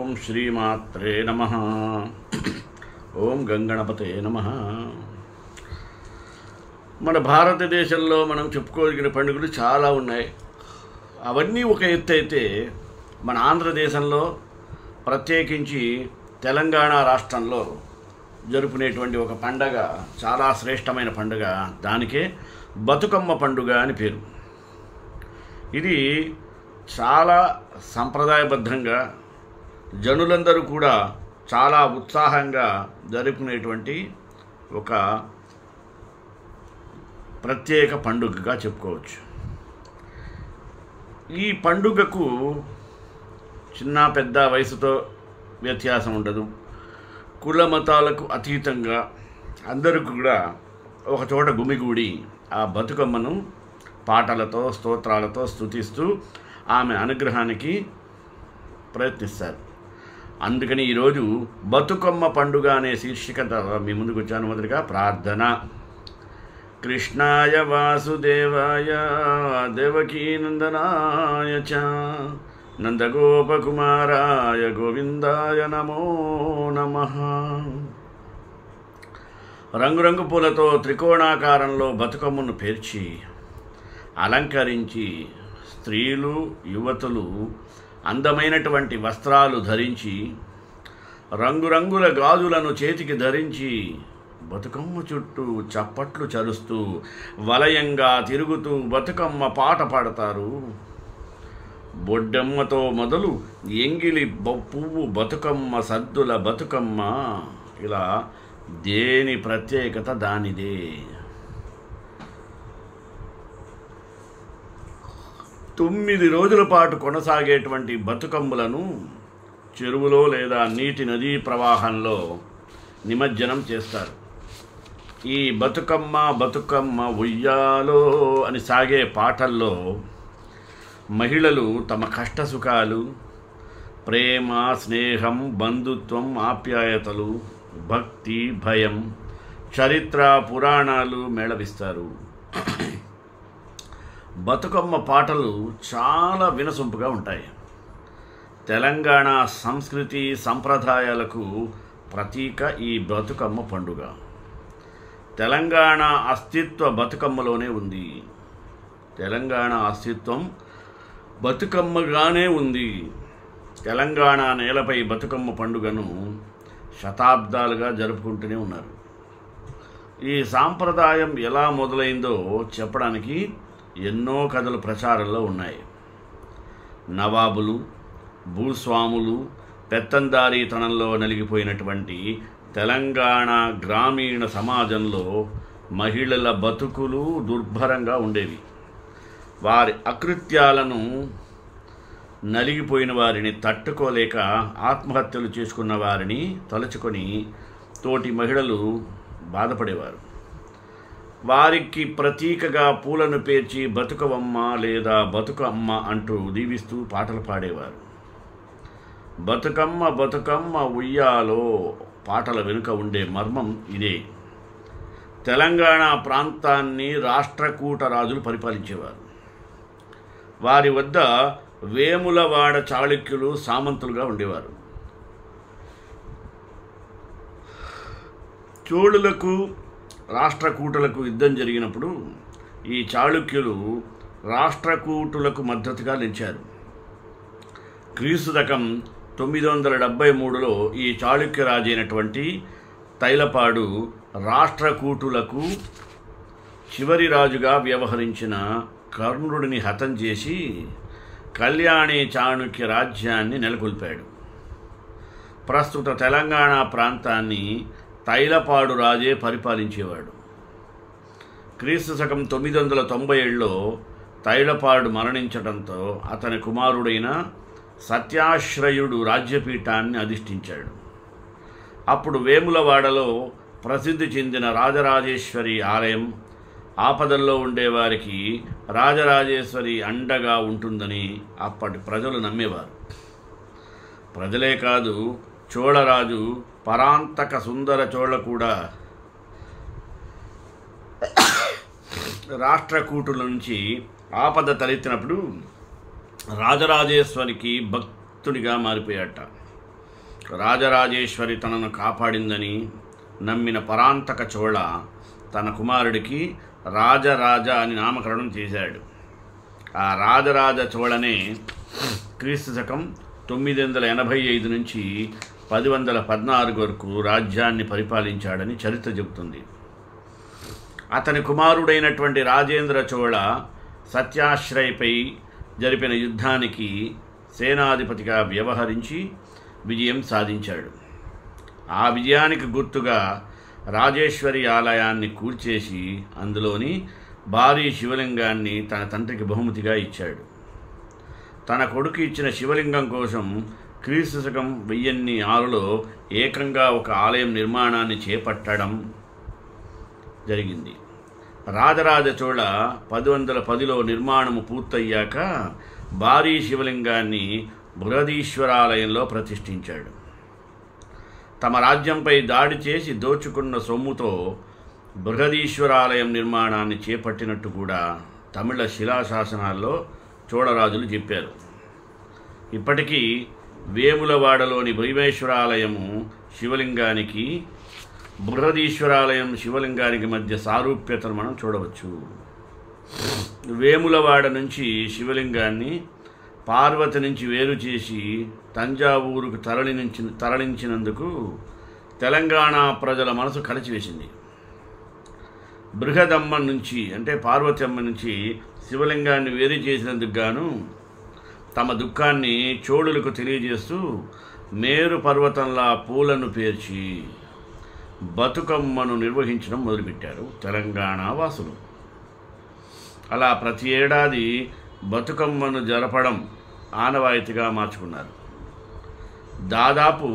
ఓం శ్రీమాత్రే నమః. ఓం గంగణపతే నమః. మన భారతదేశంలో మనం చెప్పుకోదగిన పండుగలు చాలా ఉన్నాయి. అవన్నీ ఒక ఎత్తు అయితే, మన ఆంధ్రదేశంలో ప్రత్యేకించి తెలంగాణ రాష్ట్రంలో జరుపుకునేటువంటి ఒక పండగ, చాలా శ్రేష్టమైన పండుగ. దానికే బతుకమ్మ పండుగ అని పేరు. ఇది చాలా సంప్రదాయబద్ధంగా జనులందరూ కూడా చాలా ఉత్సాహంగా జరుపుకునేటువంటి ఒక ప్రత్యేక పండుగగా చెప్పుకోవచ్చు. ఈ పండుగకు చిన్న పెద్ద వయసుతో వ్యత్యాసం ఉండదు. కుల మతాలకు అతీతంగా అందరూ కూడా ఒక చోట గుమిగూడి ఆ బతుకమ్మను పాటలతో స్తోత్రాలతో స్తుతిస్తూ ఆమె అనుగ్రహానికి ప్రయత్నిస్తారు. అందుకని ఈరోజు బతుకమ్మ పండుగ అనే శీర్షికతో మీ ముందుకు వచ్చాను. మొదటిగా ప్రార్థన. కృష్ణాయ వాసుదేవాయ దేవకీనందనాయ చ నందగోపకుమారాయ గోవిందాయ నమో నమః. రంగురంగు పూలతో త్రికోణాకారంలో బతుకమ్మను పేర్చి అలంకరించి స్త్రీలు యువతులు అందమైనటువంటి వస్త్రాలు ధరించి రంగురంగుల గాజులను చేతికి ధరించి బతుకమ్మ చుట్టూ చప్పట్లు చరుస్తూ వలయంగా తిరుగుతూ బతుకమ్మ పాట పాడతారు. బొడ్డమ్మతో మొదలు ఎంగిలి పువ్వు బతుకమ్మ, సద్దుల బతుకమ్మ, ఇలా దేని ప్రత్యేకత దానిదే. 9 రోజుల పాటు కొనసాగేటువంటి బతుకమ్మలను చెరువులో లేదా నీటి నదీ ప్రవాహంలో నిమజ్జనం చేస్తారు. ఈ బతుకమ్మ బతుకమ్మ ఉయ్యాలో అని సాగే పాటల్లో మహిళలు తమ కష్టసుఖాలు, ప్రేమ, స్నేహం, బంధుత్వం, ఆప్యాయతలు, భక్తి, భయం, చరిత్ర, పురాణాలు మేళవిస్తారు. బతుకమ్మ పాటలు చాలా వినసొంపుగా ఉంటాయి. తెలంగాణ సంస్కృతి సంప్రదాయాలకు ప్రతీక ఈ బతుకమ్మ పండుగ. తెలంగాణ అస్తిత్వ బతుకమ్మలోనే ఉంది. తెలంగాణ అస్తిత్వం బతుకమ్మగానే ఉంది. తెలంగాణ నేలపై బతుకమ్మ పండుగను శతాబ్దాలుగా జరుపుకుంటూనే ఉన్నారు. ఈ సాంప్రదాయం ఎలా మొదలైందో చెప్పడానికి ఎన్నో కథలు ప్రచారంలో ఉన్నాయి. నవాబులు, భూస్వాములు, పెత్తందారీతనంలో నలిగిపోయినటువంటి తెలంగాణ గ్రామీణ సమాజంలో మహిళల బతుకులు దుర్భరంగా ఉండేవి. వారి అకృత్యాలను, నలిగిపోయిన వారిని తట్టుకోలేక ఆత్మహత్యలు చేసుకున్న వారిని తలుచుకొని తోటి మహిళలు బాధపడేవారు. వారికి ప్రతీకగా పూలను పేర్చి బతుకమ్మ లేదా బతుకమ్మ అంటూ దీవిస్తూ పాటలు పాడేవారు. బతుకమ్మ బతుకమ్మ ఉయ్యాలో పాటల వెనుక ఉండే మర్మం ఇదే. తెలంగాణ ప్రాంతాన్ని రాష్ట్రకూట రాజులు పరిపాలించేవారు. వారి వద్ద వేములవాడ చాళుక్యులు సామంతులుగా ఉండేవారు. చోళులకు రాష్ట్రకూటులకు యుద్ధం జరిగినప్పుడు ఈ చాళుక్యులు రాష్ట్రకూటులకు మద్దతుగా నిలిచారు. క్రీస్తుశకం 973లో ఈ చాళుక్య రాజైనటువంటి తైలపాడు రాష్ట్రకూటులకు చివరి రాజుగా వ్యవహరించిన కర్ణుడిని హతం చేసి కళ్యాణి చాళుక్య రాజ్యాన్ని నెలకొల్పాడు. ప్రస్తుత తెలంగాణ ప్రాంతాన్ని తైలపాడు రాజే పరిపాలించేవాడు. క్రీస్తుశకం 997లో తైలపాడు మరణించడంతో అతని కుమారుడైన సత్యాశ్రయుడు రాజ్యపీఠాన్ని అధిష్ఠించాడు. అప్పుడు వేములవాడలో ప్రసిద్ధి చెందిన రాజరాజేశ్వరి ఆలయం ఆపదల్లో ఉండేవారికి రాజరాజేశ్వరి అండగా ఉంటుందని అప్పటి ప్రజలు నమ్మేవారు. ప్రజలే కాదు, చోళరాజు పరాంతక సుందర చోళ కూడా రాష్ట్రకూటుల నుంచి ఆపద తలెత్తినప్పుడు రాజరాజేశ్వరికి భక్తుడిగా మారిపోయాట. రాజరాజేశ్వరి తనను కాపాడిందని నమ్మిన పరాంతక చోళ తన కుమారుడికి రాజరాజ అని నామకరణం చేశాడు. ఆ రాజరాజ చోళనే క్రీస్తు శకం 985 నుంచి 1014 వరకు రాజ్యాన్ని పరిపాలించాడని చరిత్ర చెబుతుంది. అతని కుమారుడైనటువంటి రాజేంద్ర చోళ సత్యాశ్రయపై జరిపిన యుద్ధానికి సేనాధిపతిగా వ్యవహరించి విజయం సాధించాడు. ఆ విజయానికి గుర్తుగా రాజేశ్వరి ఆలయాన్ని కూల్చేసి అందులోని భారీ శివలింగాన్ని తన తండ్రికి బహుమతిగా ఇచ్చాడు. తన కొడుకు ఇచ్చిన శివలింగం కోసం క్రీస్తు శకం 1006లో ఏకంగా ఒక ఆలయం నిర్మాణాన్ని చేపట్టడం జరిగింది. రాజరాజ చోళ 1110లో నిర్మాణము పూర్తయ్యాక భారీ శివలింగాన్ని బృహదీశ్వరాలయంలో ప్రతిష్ఠించాడు. తమ రాజ్యంపై దాడి చేసి దోచుకున్న సొమ్ముతో బృహదీశ్వరాలయం నిర్మాణాన్ని చేపట్టినట్టు కూడా తమిళ శిలాశాసనాల్లో చోళరాజులు చెప్పారు. ఇప్పటికీ వేములవాడలోని భీమేశ్వరాలయము శివలింగానికి బృహదీశ్వరాలయం శివలింగానికి మధ్య సారూప్యతను మనం చూడవచ్చు. వేములవాడ నుంచి శివలింగాన్ని పార్వతి నుంచి వేరు చేసి తంజావూరుకు తరలించినందుకు తెలంగాణ ప్రజల మనసు కలిచివేసింది. బృహదమ్మ నుంచి అంటే పార్వతి అమ్మ నుంచి శివలింగాన్ని వేరు చేసినందుకు గాను తమ దుఃఖాన్ని చోళులకు తెలియజేస్తూ మేరు పర్వతంలా పూలను పేర్చి బతుకమ్మను నిర్వహించడం మొదలుపెట్టారు తెలంగాణ వాసులు. అలా ప్రతి ఏడాది బతుకమ్మను జరపడం ఆనవాయితీగా మార్చుకున్నారు. దాదాపు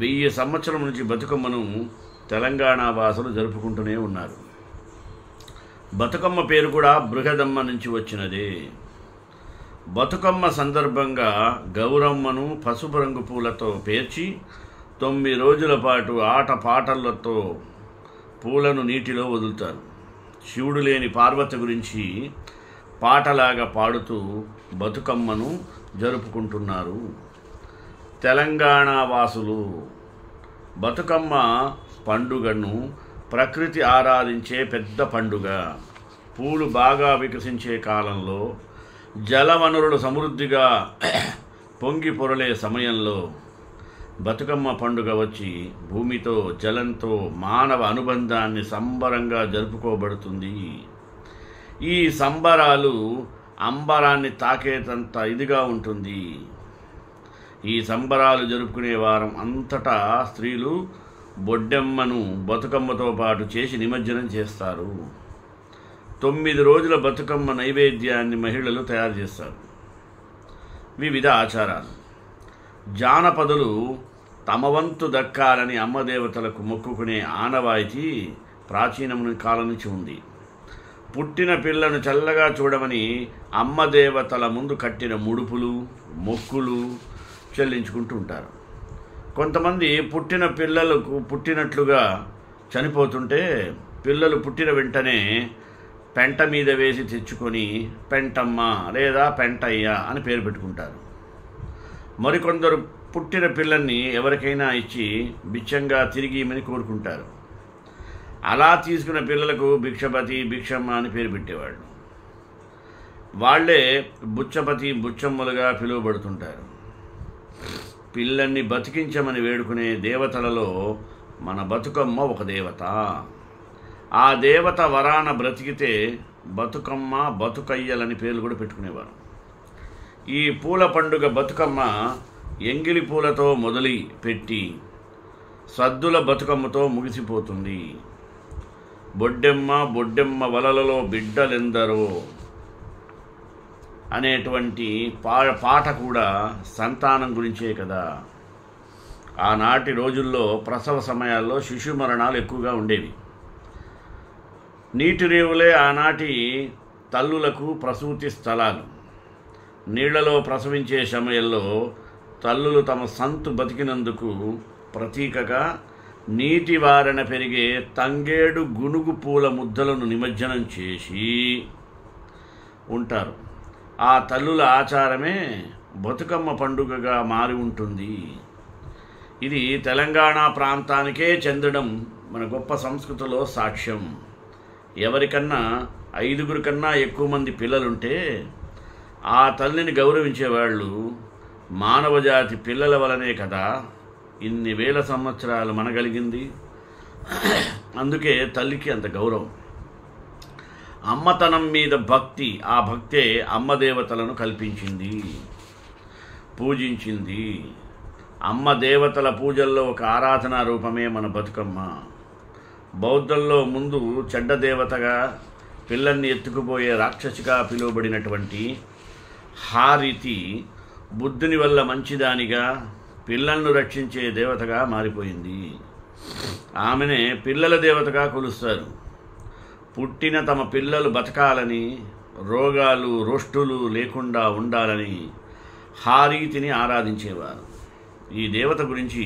1000 సంవత్సరం నుంచి బతుకమ్మను తెలంగాణ వాసులు జరుపుకుంటూనే ఉన్నారు. బతుకమ్మ పేరు కూడా బృహదమ్మ నుంచి వచ్చినదే. బతుకమ్మ సందర్భంగా గౌరమ్మను పసుపు రంగు పూలతో పేర్చి 9 రోజుల పాటు ఆటపాటలతో పూలను నీటిలో వదులుతారు. శివుడు లేని పార్వతి గురించి పాటలాగా పాడుతూ బతుకమ్మను జరుపుకుంటున్నారు తెలంగాణ వాసులు. బతుకమ్మ పండుగను ప్రకృతి ఆరాధించే పెద్ద పండుగ. పూలు బాగా వికసించే కాలంలో, జలవనరులు సమృద్ధిగా పొంగి పొరలే సమయంలో బతుకమ్మ పండుగ వచ్చి భూమితో జలంతో మానవ అనుబంధాన్ని సంబరంగా జరుపుకోబడుతుంది. ఈ సంబరాలు అంబరాన్ని తాకేటంత ఇదిగా ఉంటుంది. ఈ సంబరాలు జరుపుకునే వారం అంతటా స్త్రీలు బొడ్డెమ్మను బతుకమ్మతో పాటు చేసి నిమజ్జనం చేస్తారు. 9 రోజుల బతుకమ్మ నైవేద్యాన్ని మహిళలు తయారు చేస్తారు. వివిధ ఆచారాలు. జానపదులు తమ వంతు దక్కాలని అమ్మదేవతలకు మొక్కుకునే ఆనవాయితీ ప్రాచీన కాలం నుంచి ఉంది. పుట్టిన పిల్లను చల్లగా చూడమని అమ్మదేవతల ముందు కట్టిన ముడుపులు, మొక్కులు చెల్లించుకుంటూ ఉంటారు. కొంతమంది పుట్టిన పిల్లలకు పుట్టినట్లుగా చనిపోతుంటే పిల్లలు పుట్టిన వెంటనే పెంట మీద వేసి తెచ్చుకొని పెంటమ్మ లేదా పెంటయ్య అని పేరు పెట్టుకుంటారు. మరికొందరు పుట్టిన పిల్లల్ని ఎవరికైనా ఇచ్చి బిచ్చంగా తిరిగి ఇమ్మని కోరుకుంటారు. అలా తీసుకున్న పిల్లలకు భిక్షపతి, భిక్షమ్మ అని పేరు పెట్టేవాళ్ళు. వాళ్లే బుచ్చపతి, బుచ్చమ్మలుగా పిలువబడుతుంటారు. పిల్లల్ని బతికించమని వేడుకునే దేవతలలో మన బతుకమ్మ ఒక దేవత. ఆ దేవత వరాన బ్రతికితే బతుకమ్మ, బతుకయ్యలని పేర్లు కూడా పెట్టుకునేవారు. ఈ పూల పండుగ బతుకమ్మ ఎంగిలి పూలతో మొదలు పెట్టి సద్దుల బతుకమ్మతో ముగిసిపోతుంది. బొడ్డెమ్మ బొడ్డెమ్మ వలలలో బిడ్డలెందరో అనేటువంటి పాట కూడా సంతానం గురించే కదా. ఆనాటి రోజుల్లో ప్రసవ సమయాల్లో శిశు మరణాలు ఎక్కువగా ఉండేవి. నీటి రేవులే ఆనాటి తల్లులకు ప్రసూతి స్థలాలు. నీళ్లలో ప్రసవించే సమయంలో తల్లులు తమ సంతు బతికినందుకు ప్రతీకగా నీటి వారన పెరిగే తంగేడు గునుగు పూల ముద్దలను నిమజ్జనం చేసి ఉంటారు. ఆ తల్లుల ఆచారమే బతుకమ్మ పండుగగా మారి ఉంటుంది. ఇది తెలంగాణ ప్రాంతానికే చెందడం మన గొప్ప సంస్కృతిలో సాక్ష్యం. ఎవరికన్నా 5 కన్నా ఎక్కువ మంది పిల్లలుంటే ఆ తల్లిని గౌరవించేవాళ్ళు మానవజాతి పిల్లల వలనే కదా ఇన్ని వేల సంవత్సరాలు మనగలిగింది. అందుకే తల్లికి అంత గౌరవం. అమ్మతనం మీద భక్తి, ఆ భక్తే అమ్మ దేవతలను కల్పించింది, పూజించింది. అమ్మ దేవతల పూజల్లో ఒక ఆరాధనా రూపమే మన బతుకమ్మ. బౌద్ధంలో ముందు చెడ్డ దేవతగా, పిల్లల్ని ఎత్తుకుపోయే రాక్షసిగా పిలువబడినటువంటి హారితి బుద్ధుని వల్ల మంచిదానిగా, పిల్లలను రక్షించే దేవతగా మారిపోయింది. ఆమెనే పిల్లల దేవతగా కొలుస్తారు. పుట్టిన తమ పిల్లలు బతకాలని, రోగాలు రోష్టులు లేకుండా ఉండాలని హారీతిని ఆరాధించేవారు. ఈ దేవత గురించి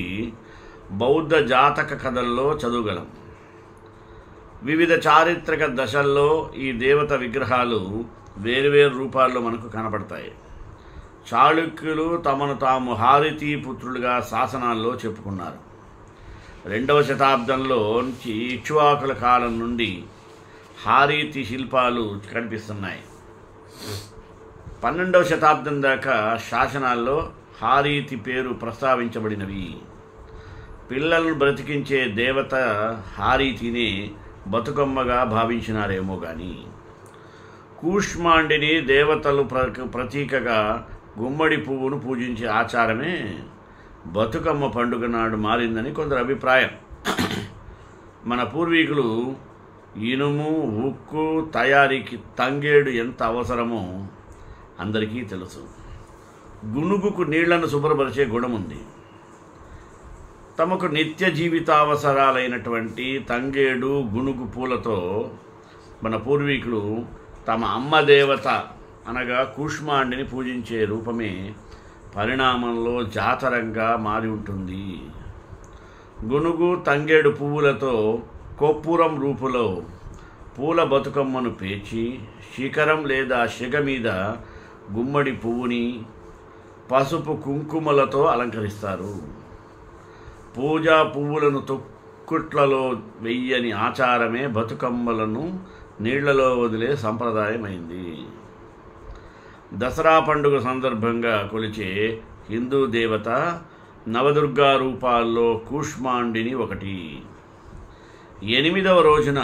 బౌద్ధ జాతక కథల్లో చదవగలం. వివిధ చారిత్రక దశల్లో ఈ దేవత విగ్రహాలు వేరువేరు రూపాల్లో మనకు కనపడతాయి. చాళుక్యులు తమను తాము హారితీ పుత్రులుగా శాసనాల్లో చెప్పుకున్నారు. 2వ శతాబ్దంలో నుంచి ఇక్ష్వాకుల కాలం నుండి హారీతి శిల్పాలు కనిపిస్తున్నాయి. 12వ శతాబ్దం దాకా శాసనాల్లో హారీతి పేరు ప్రస్తావించబడినవి. పిల్లలను బ్రతికించే దేవత హారీతిని బతుకమ్మగా భావించినారేమో కానీ కూష్మాండిని దేవతలు ప్రతీకగా గుమ్మడి పువ్వును పూజించే ఆచారమే బతుకమ్మ పండుగ నాడు మారిందని కొందరు అభిప్రాయం. మన పూర్వీకులు ఇనుము ఉక్కు తయారీకి తంగేడు ఎంత అవసరమో అందరికీ తెలుసు. గునుగుకు నీళ్లను శుభ్రపరిచే గుణం ఉంది. తమకు నిత్య జీవితావసరాలైనటువంటి తంగేడు గునుగు పూలతో మన పూర్వీకులు తమ అమ్మ దేవత అనగా కూష్మాండిని పూజించే రూపమే పరిణామంలో జాతరంగా మారి ఉంటుంది. గునుగు తంగేడు పువ్వులతో కొప్పురం రూపులో పూల బతుకమ్మను పేర్చి శిఖరం లేదా శిగ మీద గుమ్మడి పువ్వుని పసుపు కుంకుమలతో అలంకరిస్తారు. పూజా పువ్వులను తొక్కుట్లలో వెయ్యని ఆచారమే బతుకమ్మలను నీళ్లలో వదిలే సంప్రదాయమైంది. దసరా పండుగ సందర్భంగా కొలిచే హిందూ దేవత నవదుర్గా రూపాల్లో కూష్మాండిని ఒకటి. 8వ రోజున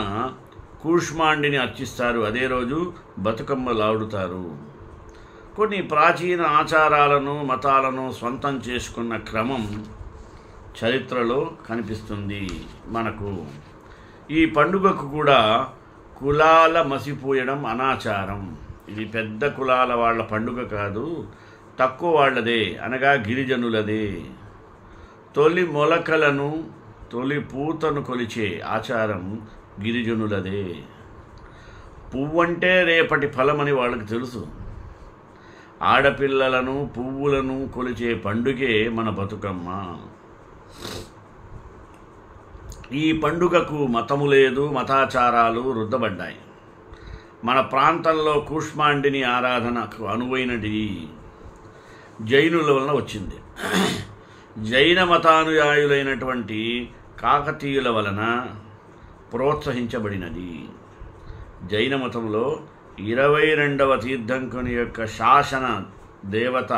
కూష్మాండిని అర్చిస్తారు. అదే రోజు బతుకమ్మలాడుతారు. కొన్ని ప్రాచీన ఆచారాలను మతాలను స్వంతం చేసుకున్న క్రమం చరిత్రలో కనిపిస్తుంది మనకు. ఈ పండుగకు కూడా కులాల మసిపోయడం అనాచారం. ఇది పెద్ద కులాల వాళ్ళ పండుగ కాదు, తక్కువ వాళ్ళదే అనగా గిరిజనులదే. తొలి మొలకలను తొలి పూతను కొలిచే ఆచారం గిరిజనులదే. పువ్వంటే రేపటి ఫలమని వాళ్ళకి తెలుసు. ఆడపిల్లలను పువ్వులను కొలిచే పండుగే మన బతుకమ్మ. ఈ పండుగకు మతము లేదు, మతాచారాలు రుద్దబడ్డాయి. మన ప్రాంతంలో కూష్మాండిని ఆరాధనకు అనువైనది జైనుల వలన వచ్చింది. జైన మతానుయాయులైనటువంటి కాకతీయుల వలన ప్రోత్సహించబడినది. జైన మతంలో 22వ తీర్థంకుని యొక్క శాసన దేవత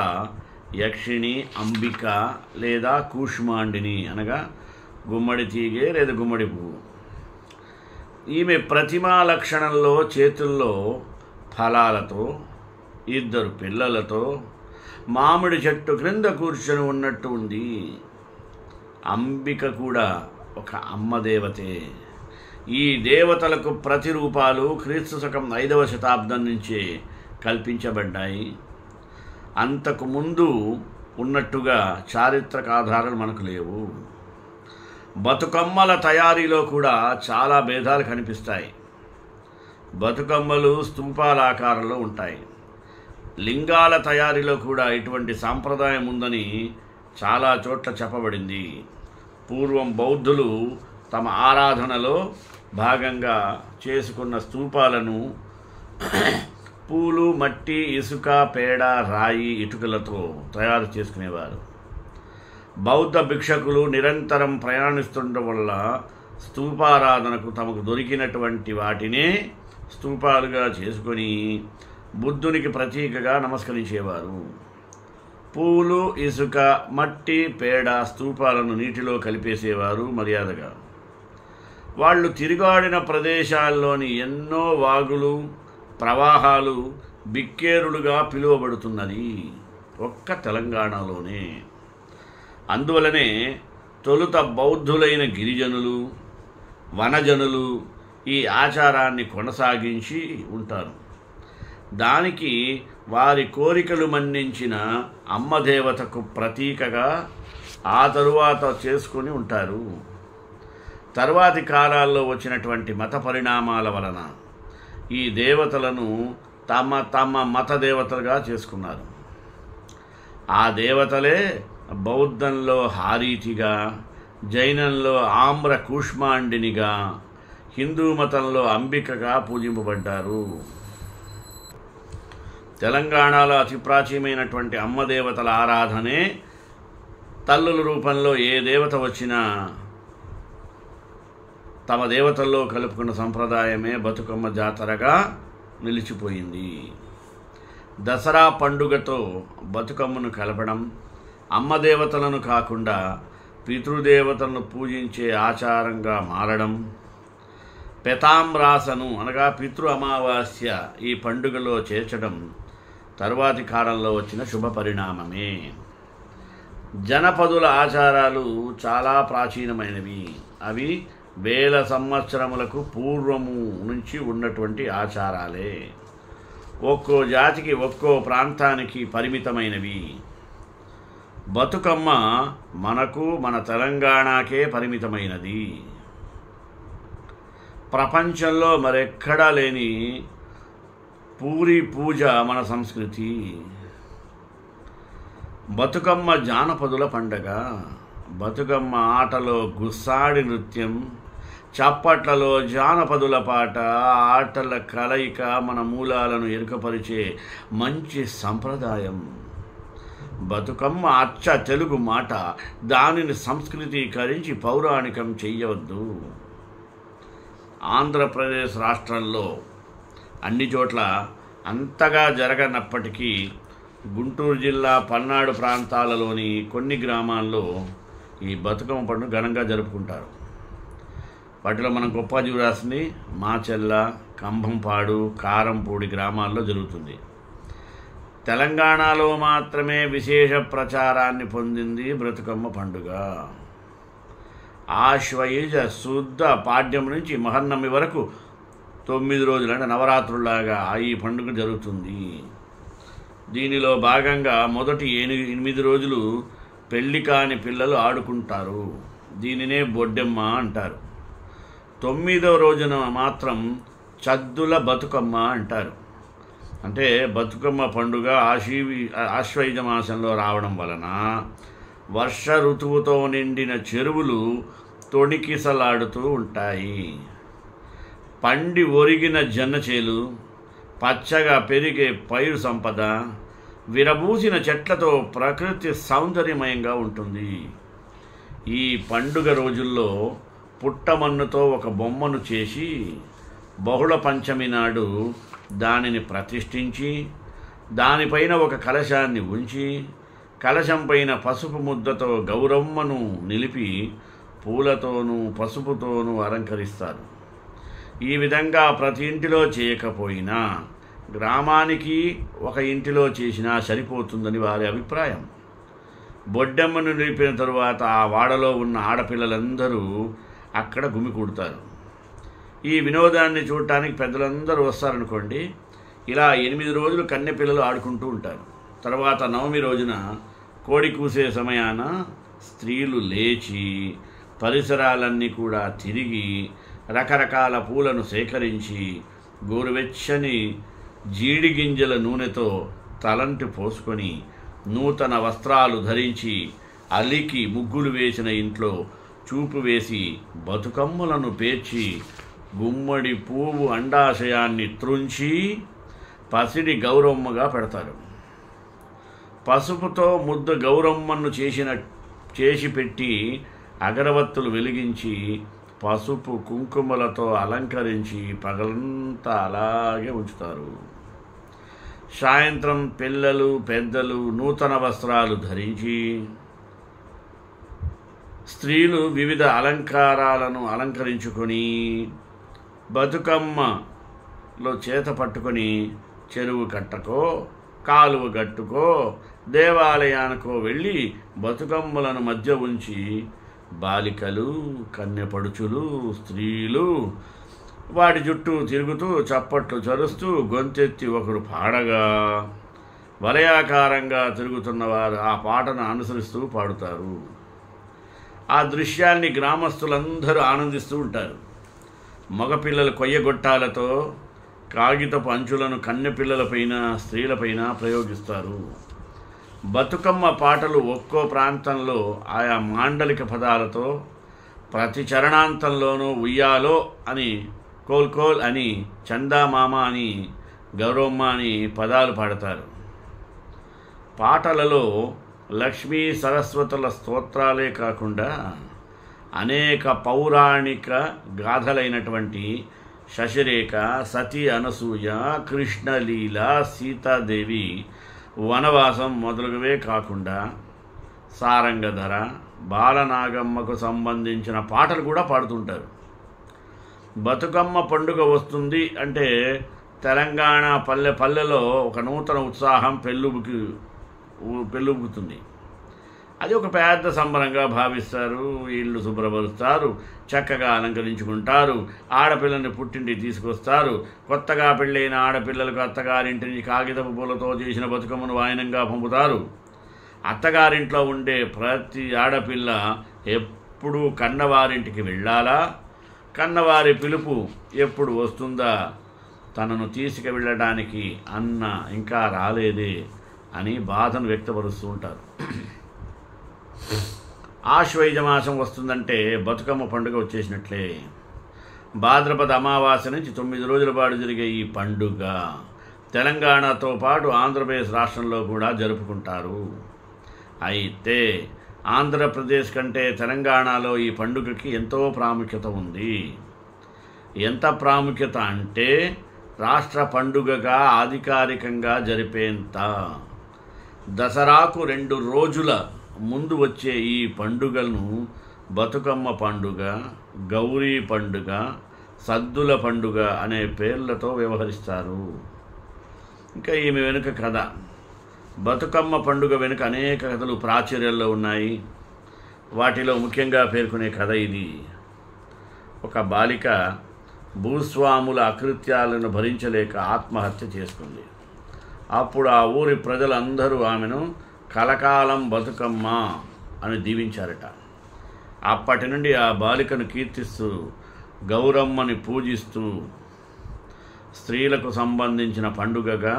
యక్షిణి, అంబిక లేదా కూష్మాండిని అనగా గుమ్మడి తీగే లేదా గుమ్మడి పువ్వు. ఈమె ప్రతిమా లక్షణంలో చేతుల్లో ఫలాలతో 2 పిల్లలతో మామిడి చెట్టు క్రింద కూర్చొని ఉన్నట్టు ఉంది. అంబిక కూడా ఒక అమ్మ దేవతే. ఈ దేవతలకు ప్రతిరూపాలు క్రీస్తు శకం 5వ శతాబ్దం నుంచే కల్పించబడ్డాయి. అంతకు ముందు ఉన్నట్టుగా చారిత్రక ఆధారాలు మనకు లేవు. బతుకమ్మల తయారీలో కూడా చాలా భేదాలు కనిపిస్తాయి. బతుకమ్మలు స్తూపాల ఆకారంలో ఉంటాయి. లింగాల తయారీలో కూడా ఇటువంటి సాంప్రదాయం ఉందని చాలా చోట్ల చెప్పబడింది. పూర్వం బౌద్ధులు తమ ఆరాధనలో భాగంగా చేసుకున్న స్తూపాలను పూలు, మట్టి, ఇసుక, పేడ, రాయి, ఇటుకలతో తయారు చేసుకునేవారు. బౌద్ధ భిక్షకులు నిరంతరం ప్రయాణిస్తుండడం వల్ల స్తూపారాధనకు తమకు దొరికినటువంటి వాటినే స్తూపాలుగా చేసుకొని బుద్ధునికి ప్రతీకగా నమస్కరించేవారు. పూలు, ఇసుక, మట్టి, పేడ స్తూపాలను నీటిలో కలిపేసేవారు మర్యాదగా. వాళ్ళు తిరుగాడిన ప్రదేశాల్లోని ఎన్నో వాగులు, ప్రవాహాలు బిక్కేరులుగా పిలువబడుతున్నది ఒక్క తెలంగాణలోనే. అందువలనే తొలుత బౌద్ధులైన గిరిజనులు, వనజనులు ఈ ఆచారాన్ని కొనసాగించి ఉంటారు. దానికి వారి కోరికలు మన్నించిన అమ్మదేవతకు ప్రతీకగా ఆ తరువాత చేసుకొని ఉంటారు. తరువాతి కాలాల్లో వచ్చినటువంటి మత పరిణామాల వలన ఈ దేవతలను తమ తమ మత దేవతలుగా చేసుకున్నారు. ఆ దేవతలే బౌద్ధంలో హారీతిగా, జైనంలో ఆమ్ర కూష్మాండినిగా, హిందూ మతంలో అంబికగా పూజింపబడ్డారు. తెలంగాణలో అతి ప్రాచీనమైనటువంటి అమ్మదేవతల ఆరాధనే తల్లుల రూపంలో ఏ దేవత వచ్చినా తమ దేవతల్లో కలుపుకున్న సంప్రదాయమే బతుకమ్మ జాతరగా నిలిచిపోయింది. దసరా పండుగతో బతుకమ్మను కలపడం, అమ్మదేవతలను కాకుండా పితృదేవతలను పూజించే ఆచారంగా మారడం, పెతాంరాసను అనగా పితృ అమావాస్య ఈ పండుగలో చేర్చడం తరువాతి కాలంలో వచ్చిన శుభ పరిణామమే. జనపదుల ఆచారాలు చాలా ప్రాచీనమైనవి. అవి వేల సంవత్సరములకు పూర్వము నుంచి ఉన్నటువంటి ఆచారాలే. ఒక్కో జాతికి, ఒక్కో ప్రాంతానికి పరిమితమైనవి. బతుకమ్మ మనకు, మన తెలంగాణకే పరిమితమైనది. ప్రపంచంలో మరెక్కడా లేని పూరి పూజ మన సంస్కృతి. బతుకమ్మ జానపదుల పండగ. బతుకమ్మ ఆటలో గుస్సాడి నృత్యం, చప్పట్లలో జానపదుల పాట, ఆటల కలయిక మన మూలాలను ఎరుకపరిచే మంచి సంప్రదాయం. బతుకమ్మ అచ్చ తెలుగు మాట. దానిని సంస్కృతీకరించి పౌరాణికం చెయ్యవద్దు. ఆంధ్రప్రదేశ్ రాష్ట్రంలో అన్ని చోట్ల అంతగా జరగనప్పటికీ గుంటూరు జిల్లా పల్నాడు ప్రాంతాలలోని కొన్ని గ్రామాల్లో ఈ బతుకమ్మ పండుగ ఘనంగా జరుపుకుంటారు. వాటిలో మనం గొప్పజీవరాశిని, మాచెల్ల, కంభంపాడు, కారంపూడి గ్రామాల్లో జరుగుతుంది. తెలంగాణలో మాత్రమే విశేష ప్రచారాన్ని పొందింది బతుకమ్మ పండుగ. ఆశ్వయుజ శుద్ధ పాడ్యం నుంచి మహన్నమి వరకు 9 రోజులు అంటే నవరాత్రులాగా ఈ పండుగ జరుగుతుంది. దీనిలో భాగంగా మొదటి 8 రోజులు పెళ్లి కాని పిల్లలు ఆడుకుంటారు. దీనినే బొడ్డెమ్మ అంటారు. 9వ రోజున మాత్రం చద్దుల బతుకమ్మ అంటారు. అంటే బతుకమ్మ పండుగ ఆశ్వయుజ మాసంలో రావడం వలన వర్ష ఋతువుతో నిండిన చెరువులు తొణికిసలాడుతూ ఉంటాయి. పండి ఒరిగిన జన్నచేలు, పచ్చగా పెరిగే పైరు సంపద, విరబూసిన చెట్లతో ప్రకృతి సౌందర్యమయంగా ఉంటుంది. ఈ పండుగ రోజుల్లో పుట్టమన్నుతో ఒక బొమ్మను చేసి బహుళ పంచమి నాడు దానిని ప్రతిష్ఠించి దానిపైన ఒక కలశాన్ని ఉంచి కలశం పైన పసుపు ముద్దతో గౌరమ్మను నిలిపి పూలతోనూ పసుపుతోనూ అలంకరిస్తారు. ఈ విధంగా ప్రతి ఇంటిలో చేయకపోయినా గ్రామానికి ఒక ఇంటిలో చేసినా సరిపోతుందని వారి అభిప్రాయం. బొడ్డెమ్మను నిలిపిన తరువాత ఆ వాడలో ఉన్న ఆడపిల్లలందరూ అక్కడ గుమికూడతారు. ఈ వినోదాన్ని చూడటానికి పెద్దలందరూ వస్తారనుకోండి. ఇలా 8 రోజులు కన్నె పిల్లలు ఆడుకుంటూ ఉంటారు. తర్వాత 9వ రోజున కోడి కూసే సమయాన స్త్రీలు లేచి పరిసరాలన్నీ కూడా తిరిగి రకరకాల పూలను సేకరించి గోరువెచ్చని జీడి గింజల నూనెతో తలంటి పోసుకొని నూతన వస్త్రాలు ధరించి అలికి ముగ్గులు వేసిన ఇంట్లో చూపు వేసి బతుకమ్మలను పేర్చి గుమ్మడి పువ్వు అండాశయాన్ని త్రుంచి పసిడి గౌరమ్మగా పెడతారు. పసుపుతో ముద్ద గౌరమ్మను చేసి పెట్టి అగరవత్తులు వెలిగించి పసుపు కుంకుమలతో అలంకరించి పగలంతా అలాగే ఉంచుతారు. సాయంత్రం పిల్లలు పెద్దలు నూతన వస్త్రాలు ధరించి, స్త్రీలు వివిధ అలంకారాలను అలంకరించుకొని బతుకమ్మలో చేత పట్టుకొని చెరువు కట్టకో కాలువ గట్టుకో దేవాలయానికో వెళ్ళి బతుకమ్మలను మధ్య ఉంచి బాలికలు కన్యపడుచులు స్త్రీలు వాటి చుట్టూ తిరుగుతూ చప్పట్లు చరుస్తూ గొంతెత్తి ఒకడు పాడగా వలయాకారంగా తిరుగుతున్నవారు ఆ పాటను అనుసరిస్తూ పాడుతారు. ఆ దృశ్యాన్ని గ్రామస్తులందరూ ఆనందిస్తూ ఉంటారు. మగపిల్లలు కొయ్యగొట్టాలతో కాగితపు అంచులను కన్నెపిల్లలపైన స్త్రీలపైన ప్రయోగిస్తారు. బతుకమ్మ పాటలు ఒక్కో ప్రాంతంలో ఆయా మాండలిక పదాలతో ప్రతి చరణాంతంలోనూ ఉయ్యాలో అని, కోల్కోల్ అని, చందామామ అని, గౌరమ్మ అని పదాలు పాడతారు. పాటలలో లక్ష్మీ సరస్వతుల స్తోత్రాలే కాకుండా అనేక పౌరాణిక గాథలైనటువంటి శశిరేఖ, సతీ అనసూయ, కృష్ణలీల, సీతాదేవి వనవాసం మొదలగువే కాకుండా సారంగధర, బాలనాగమ్మకు సంబంధించిన పాటలు కూడా పాడుతుంటారు. బతుకమ్మ పండుగ వస్తుంది అంటే తెలంగాణ పల్లెలో ఒక నూతన ఉత్సాహం పెళ్ళుబుకుతుంది. అది ఒక పెద్ద సంబరంగా భావిస్తారు. ఇళ్ళు శుభ్రపరుస్తారు, చక్కగా అలంకరించుకుంటారు, ఆడపిల్లని పుట్టింటికి తీసుకొస్తారు. కొత్తగా పెళ్ళైన ఆడపిల్లలకు అత్తగారింటి నుంచి కాగితపు పూలతో చేసిన బతుకమ్మను వాయనంగా పంపుతారు. అత్తగారింట్లో ఉండే ప్రతి ఆడపిల్ల ఎప్పుడూ కన్నవారింటికి వెళ్ళాలా, కన్నవారి పిలుపు ఎప్పుడు వస్తుందా, తనను తీసుకువెళ్ళడానికి అన్న ఇంకా రాలేదే అని బాధను వ్యక్తపరుస్తూ ఉంటారు. ఆశ్వయుజ మాసం వస్తుందంటే బతుకమ్మ పండుగ వచ్చేసినట్లే. భాద్రపద అమావాస్య నుంచి 9 రోజుల పాటు జరిగే ఈ పండుగ తెలంగాణతో పాటు ఆంధ్రప్రదేశ్ రాష్ట్రంలో కూడా జరుపుకుంటారు. అయితే ఆంధ్రప్రదేశ్ కంటే తెలంగాణలో ఈ పండుగకి ఎంతో ప్రాముఖ్యత ఉంది. ఎంత ప్రాముఖ్యత అంటే రాష్ట్ర పండుగగా అధికారికంగా జరిపేంత. దసరాకు 2 రోజుల ముందు వచ్చే ఈ పండుగలను బతుకమ్మ పండుగ, గౌరీ పండుగ, సద్దుల పండుగ అనే పేర్లతో వ్యవహరిస్తారు. ఇంకా ఈమె వెనుక కథ, బతుకమ్మ పండుగ వెనుక అనేక కథలు ప్రాచుర్యంలో ఉన్నాయి. వాటిలో ముఖ్యంగా పేర్కొనే కథ ఇది. ఒక బాలిక భూస్వాముల అకృత్యాలను భరించలేక ఆత్మహత్య చేసుకుంది. అప్పుడు ఆ ఊరి ప్రజలందరూ ఆమెను కలకాలం బతుకమ్మ అని దీవించారట. అప్పటి నుండి ఆ బాలికను కీర్తిస్తూ గౌరమ్మని పూజిస్తూ స్త్రీలకు సంబంధించిన పండుగగా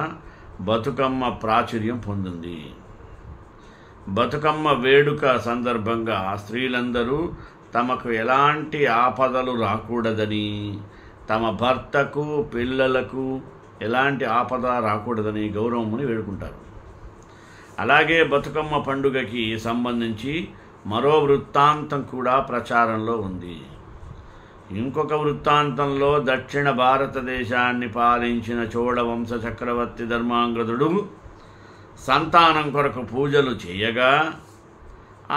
బతుకమ్మ ప్రాచుర్యం పొందింది. బతుకమ్మ వేడుక సందర్భంగా స్త్రీలందరూ తమకు ఎలాంటి ఆపదలు రాకూడదని, తమ భర్తకు పిల్లలకు ఎలాంటి ఆపద రాకూడదని గౌరమ్మని వేడుకుంటారు. అలాగే బతుకమ్మ పండుగకి సంబంధించి మరో వృత్తాంతం కూడా ప్రచారంలో ఉంది. ఇంకొక వృత్తాంతంలో దక్షిణ భారతదేశాన్ని పాలించిన చోళ వంశ చక్రవర్తి ధర్మాంగదుడు సంతానం కొరకు పూజలు చేయగా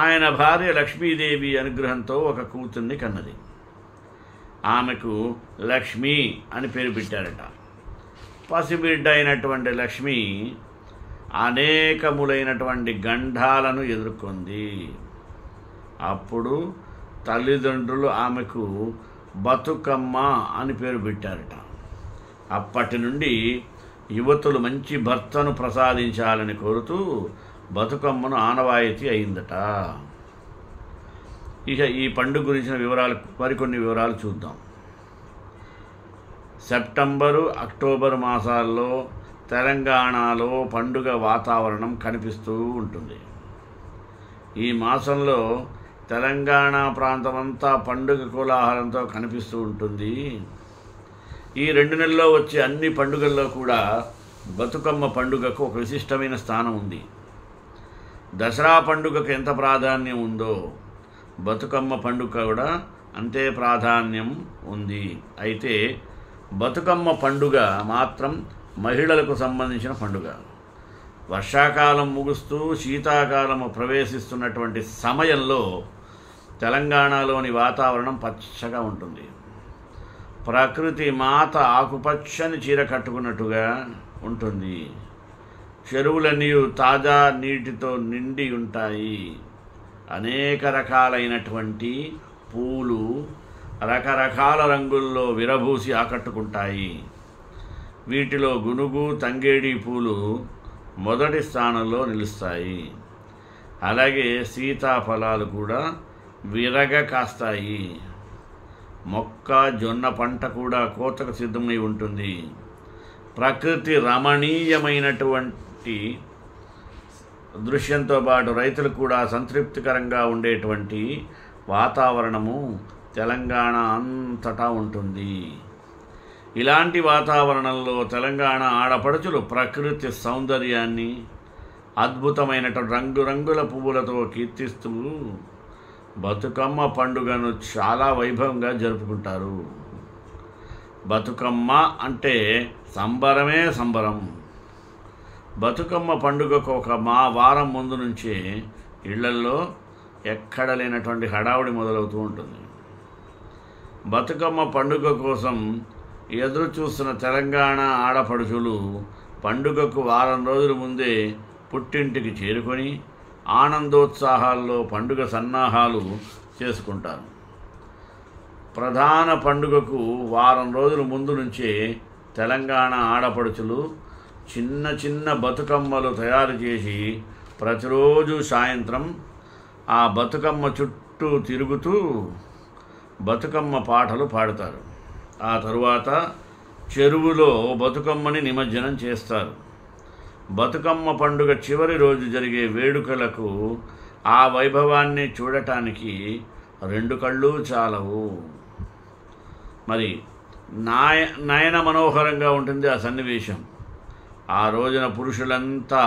ఆయన భార్య లక్ష్మీదేవి అనుగ్రహంతో ఒక కూతుర్ని కన్నది. ఆమెకు లక్ష్మి అని పేరు పెట్టారట. పసిబిడ్డ అయినటువంటి లక్ష్మి అనేకములైనటువంటి గండాలను ఎదుర్కొంది. అప్పుడు తల్లిదండ్రులు ఆమెకు బతుకమ్మ అని పేరు పెట్టారట. అప్పటి నుండి యువతులు మంచి భర్తను ప్రసాదించాలని కోరుతూ బతుకమ్మను ఆనవాయితీ అయిందట. ఇక ఈ పండుగ గురించిన మరికొన్ని వివరాలు చూద్దాం. సెప్టెంబరు, అక్టోబర్ మాసాల్లో తెలంగాణలో పండుగ వాతావరణం కనిపిస్తూ ఉంటుంది. ఈ మాసంలో తెలంగాణ ప్రాంతమంతా పండుగ కోలాహలంతో కనిపిస్తూ ఉంటుంది. ఈ 2 నెలల్లో వచ్చే అన్ని పండుగల్లో కూడా బతుకమ్మ పండుగకు ఒక విశిష్టమైన స్థానం ఉంది. దసరా పండుగకు ఎంత ప్రాధాన్యం ఉందో బతుకమ్మ పండుగ కూడా అంతే ప్రాధాన్యం ఉంది. అయితే బతుకమ్మ పండుగ మాత్రం మహిళలకు సంబంధించిన పండుగ. వర్షాకాలం ముగుస్తూ శీతాకాలము ప్రవేశిస్తున్నటువంటి సమయంలో తెలంగాణలోని వాతావరణం పచ్చగా ఉంటుంది. ప్రకృతి మాత ఆకుపచ్చని చీర కట్టుకున్నట్టుగా ఉంటుంది. చెరువులన్నీ తాజా నీటితో నిండి ఉంటాయి. అనేక రకాలైనటువంటి పూలు రకరకాల రంగుల్లో విరబూసి ఆకట్టుకుంటాయి. వీటిలో గునుగు, తంగేడి పూలు మొదటి స్థానంలో నిలుస్తాయి. అలాగే సీతాఫలాలు కూడా విరగ కాస్తాయి. మొక్క జొన్న పంట కూడా కోతకు సిద్ధమై ఉంటుంది. ప్రకృతి రమణీయమైనటువంటి దృశ్యంతో పాటు రైతులకు కూడా సంతృప్తికరంగా ఉండేటువంటి వాతావరణము తెలంగాణ అంతటా ఉంటుంది. ఇలాంటి వాతావరణంలో తెలంగాణ ఆడపడుచులు ప్రకృతి సౌందర్యాన్ని అద్భుతమైనటువంటి రంగురంగుల పువ్వులతో కీర్తిస్తూ బతుకమ్మ పండుగను చాలా వైభవంగా జరుపుకుంటారు. బతుకమ్మ అంటే సంబరమే సంబరం. బతుకమ్మ పండుగకు ఒక వారం ముందు నుంచే ఇళ్లల్లో ఎక్కడ లేనటువంటి హడావుడి మొదలవుతూ ఉంటుంది. బతుకమ్మ పండుగ కోసం ఎదురు చూస్తున్న తెలంగాణ ఆడపడుచులు పండుగకు వారం రోజుల ముందే పుట్టింటికి చేరుకొని ఆనందోత్సాహాల్లో పండుగ సన్నాహాలు చేసుకుంటారు. ప్రధాన పండుగకు వారం రోజుల ముందు నుంచే తెలంగాణ ఆడపడుచులు చిన్న చిన్న బతుకమ్మలు తయారు చేసి ప్రతిరోజు సాయంత్రం ఆ బతుకమ్మ చుట్టూ తిరుగుతూ బతుకమ్మ పాటలు పాడతారు. ఆ తరువాత చెరువులో బతుకమ్మని నిమజ్జనం చేస్తారు. బతుకమ్మ పండుగ చివరి రోజు జరిగే వేడుకలకు ఆ వైభవాన్ని చూడటానికి రెండు కళ్ళు చాలవు. మరి నయన మనోహరంగా ఉంటుంది ఆ సన్నివేశం. ఆ రోజున పురుషులంతా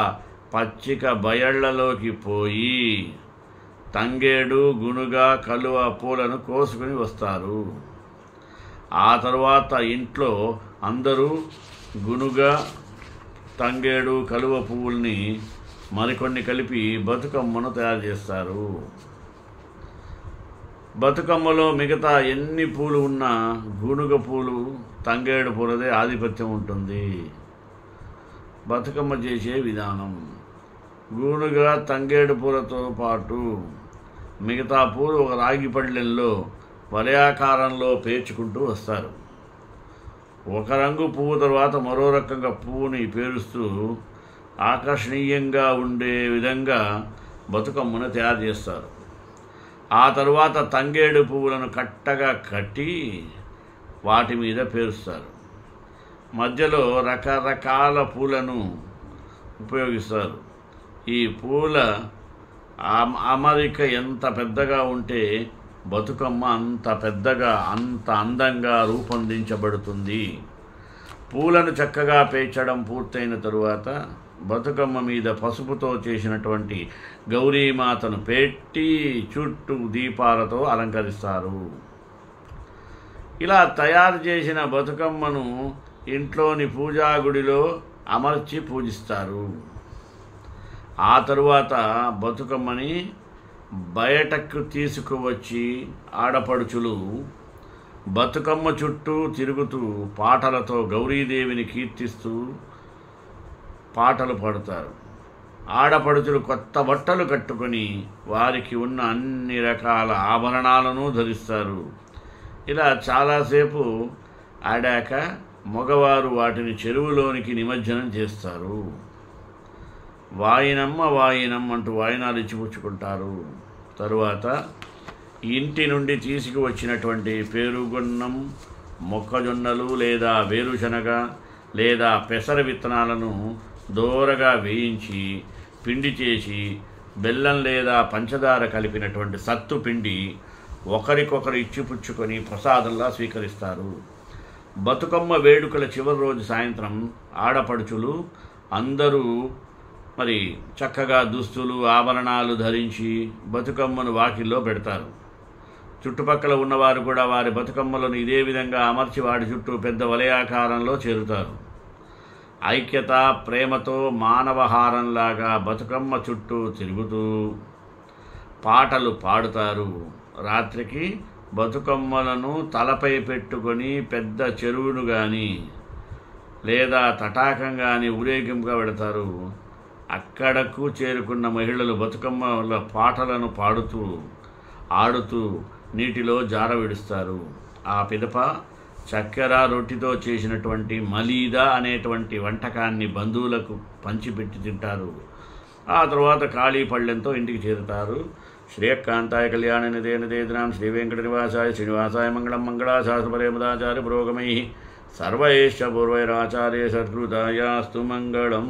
పచ్చిక బయళ్లలోకి పోయి తంగేడు, గునుగ, కలువ పూలను కోసుకుని వస్తారు. ఆ తర్వాత ఇంట్లో అందరూ గునుగ, తంగేడు, కలువ పువ్వుల్ని మరికొన్ని కలిపి బతుకమ్మను తయారు చేస్తారు. బతుకమ్మలో మిగతా ఎన్ని పూలు ఉన్నా గునుగ పూలు, తంగేడు పూలదే ఆధిపత్యం ఉంటుంది. బతుకమ్మ చేసే విధానం: గునుగ, తంగేడు పూలతో పాటు మిగతా పూలు ఒక రాగి పళ్ళెంలో వలయాకారంలో పేర్చుకుంటూ వస్తారు. ఒక రంగు పువ్వు తర్వాత మరో రకంగా పువ్వుని పేరుస్తూ ఆకర్షణీయంగా ఉండే విధంగా బతుకమ్మను తయారు చేస్తారు. ఆ తరువాత తంగేడు పువ్వులను కట్టగా కట్టి వాటి మీద పేరుస్తారు. మధ్యలో రకరకాల పూలను ఉపయోగిస్తారు. ఈ పూల అమరిక ఎంత పెద్దగా ఉంటే బతుకమ్మ అంత పెద్దగా, అంత అందంగా రూపొందించబడుతుంది. పూలను చక్కగా పేర్చడం పూర్తయిన తరువాత బతుకమ్మ మీద పసుపుతో చేసినటువంటి గౌరీమాతను పెట్టి చుట్టూ దీపాలతో అలంకరిస్తారు. ఇలా తయారు చేసిన బతుకమ్మను ఇంట్లోని పూజా గుడిలో అమర్చి పూజిస్తారు. ఆ తరువాత బతుకమ్మని బయటకు తీసుకువచ్చి ఆడపడుచులు బతుకమ్మ చుట్టూ తిరుగుతూ పాటలతో గౌరీదేవిని కీర్తిస్తూ పాటలు పాడుతారు. ఆడపడుచులు కొత్త బట్టలు కట్టుకొని వారికి ఉన్న అన్ని రకాల ఆభరణాలను ధరిస్తారు. ఇలా చాలాసేపు ఆడాక మగవారు వాటిని చెరువులోనికి నిమజ్జనం చేస్తారు. వాయినమ్మ వాయినం అంటూ వాయినాలు ఇచ్చిపుచ్చుకుంటారు. తరువాత ఇంటి నుండి తీసుకువచ్చినటువంటి పేరుగున్నం, మొక్కజొన్నలు లేదా వేరుశనగ లేదా పెసర విత్తనాలను దోరగా వేయించి పిండి చేసి బెల్లం లేదా పంచదార కలిపినటువంటి సత్తు పిండి ఒకరికొకరు ఇచ్చిపుచ్చుకొని ప్రసాదంలా స్వీకరిస్తారు. బతుకమ్మ వేడుకల చివరి రోజు సాయంత్రం ఆడపడుచులు అందరూ మరి చక్కగా దుస్తులు ఆభరణాలు ధరించి బతుకమ్మను వాకిల్లో పెడతారు. చుట్టుపక్కల ఉన్నవారు కూడా వారి బతుకమ్మలను ఇదే విధంగా అమర్చి వాటి చుట్టూ పెద్ద వలయాకారంలో చేరుతారు. ఐక్యత ప్రేమతో మానవహారంలాగా బతుకమ్మ చుట్టూ తిరుగుతూ పాటలు పాడుతారు. రాత్రికి బతుకమ్మలను తలపై పెట్టుకొని పెద్ద చెరువును కానీ లేదా తటాకం కానీ ఊరేగింపుగా పెడతారు. అక్కడకు చేరుకున్న మహిళలు బతుకమ్మల పాటలను పాడుతూ ఆడుతూ నీటిలో జార విడుస్తారు. ఆ పిదప చక్కెర రొట్టితో చేసినటువంటి మలీదా అనేటువంటి వంటకాన్ని బంధువులకు పంచిపెట్టి తింటారు. ఆ తర్వాత ఖాళీ పళ్ళెంతో ఇంటికి చేరుతారు. శ్రేయకాంతాయ కళ్యాణ నిదే నిదేదినాం శ్రీ వెంకట నివాసాయ శ్రీనివాసాయ మంగళం మంగళాశాస్త్రపరే ముదాచార్య పురోగమై సర్వైశ్చ పూర్వైరాచార్య సత్కృతాయాస్తు మంగళం.